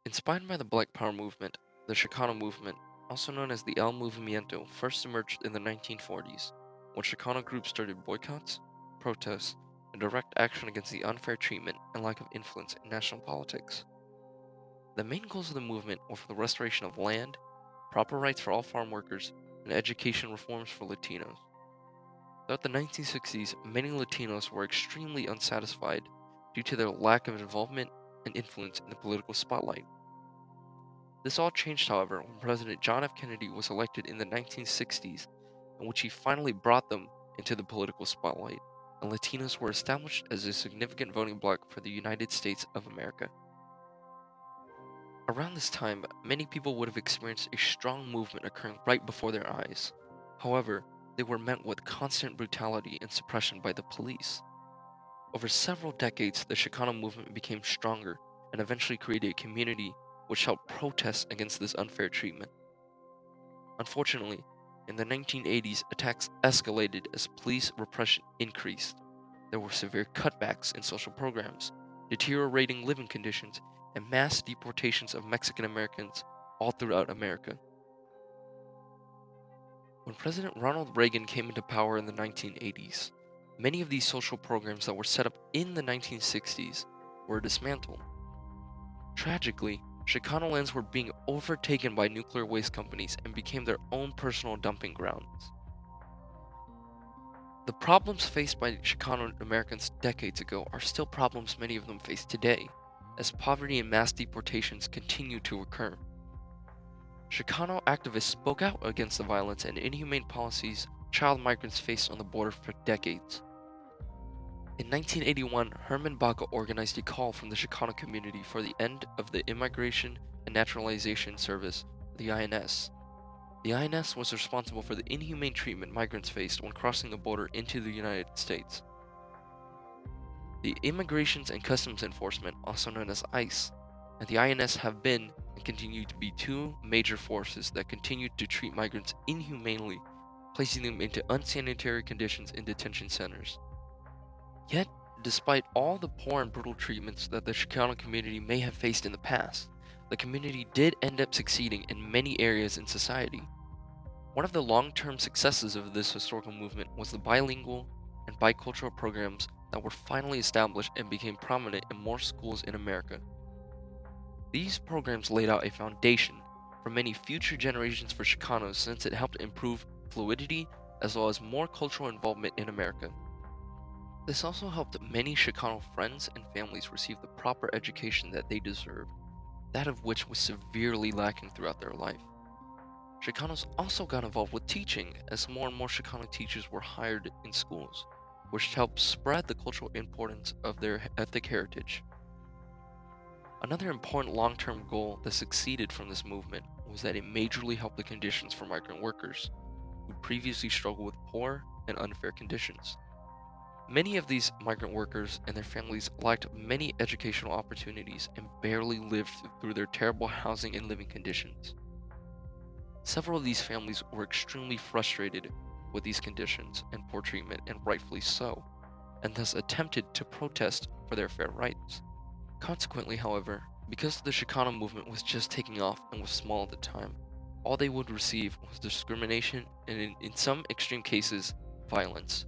Inspired by the Black Power movement, the Chicano movement, also known as the El Movimiento, first emerged in the 1940s, when Chicano groups started boycotts, protests, and direct action against the unfair treatment and lack of influence in national politics. The main goals of the movement were for the restoration of land, proper rights for all farm workers, and education reforms for Latinos. Throughout the 1960s, many Latinos were extremely unsatisfied due to their lack of involvement and influence in the political spotlight. This all changed, however, when President John F. Kennedy was elected in the 1960s, in which he finally brought them into the political spotlight, and Latinos were established as a significant voting bloc for the United States of America. Around this time, many people would have experienced a strong movement occurring right before their eyes. However, they were met with constant brutality and suppression by the police. Over several decades, the Chicano movement became stronger and eventually created a community which helped protest against this unfair treatment. Unfortunately, in the 1980s, attacks escalated as police repression increased. There were severe cutbacks in social programs, deteriorating living conditions, and mass deportations of Mexican Americans all throughout America. When President Ronald Reagan came into power in the 1980s, many of these social programs that were set up in the 1960s were dismantled. Tragically, Chicano lands were being overtaken by nuclear waste companies and became their own personal dumping grounds. The problems faced by Chicano Americans decades ago are still problems many of them face today, as poverty and mass deportations continue to occur. Chicano activists spoke out against the violence and inhumane policies child migrants faced on the border for decades. In 1981, Herman Baca organized a call from the Chicano community for the end of the Immigration and Naturalization Service, the INS. The INS was responsible for the inhumane treatment migrants faced when crossing the border into the United States. The Immigration and Customs Enforcement, also known as ICE, and the INS have been and continue to be two major forces that continue to treat migrants inhumanely, placing them into unsanitary conditions in detention centers. Yet, despite all the poor and brutal treatments that the Chicano community may have faced in the past, the community did end up succeeding in many areas in society. One of the long-term successes of this historical movement was the bilingual and bicultural programs that were finally established and became prominent in more schools in America. These programs laid out a foundation for many future generations for Chicanos since it helped improve fluidity as well as more cultural involvement in America. This also helped many Chicano friends and families receive the proper education that they deserved, that of which was severely lacking throughout their life. Chicanos also got involved with teaching as more and more Chicano teachers were hired in schools, which helped spread the cultural importance of their ethnic heritage. Another important long-term goal that succeeded from this movement was that it majorly helped the conditions for migrant workers, who previously struggled with poor and unfair conditions. Many of these migrant workers and their families lacked many educational opportunities and barely lived through their terrible housing and living conditions. Several of these families were extremely frustrated with these conditions and poor treatment, and rightfully so, and thus attempted to protest for their fair rights. Consequently, however, because the Chicano movement was just taking off and was small at the time, all they would receive was discrimination and, in some extreme cases, violence.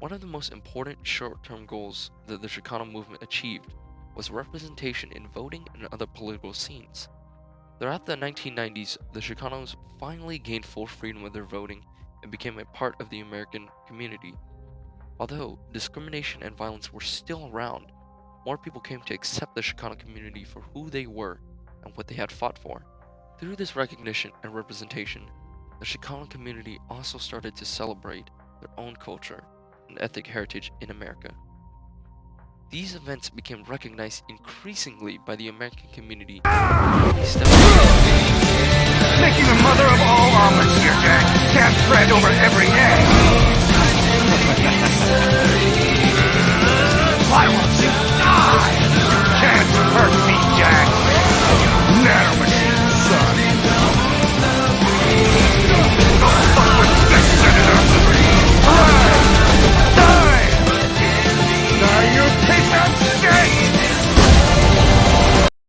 One of the most important short-term goals that the Chicano movement achieved was representation in voting and other political scenes. Throughout the 1990s, the Chicanos finally gained full freedom of their voting and became a part of the American community. Although discrimination and violence were still around, more people came to accept the Chicano community for who they were and what they had fought for. Through this recognition and representation, the Chicano community also started to celebrate their own culture and ethnic heritage in America. These events became recognized increasingly by the American community. Making the mother of all omelets here, Jack. Can't spread over every egg. Why won't you die? Can't hurt me.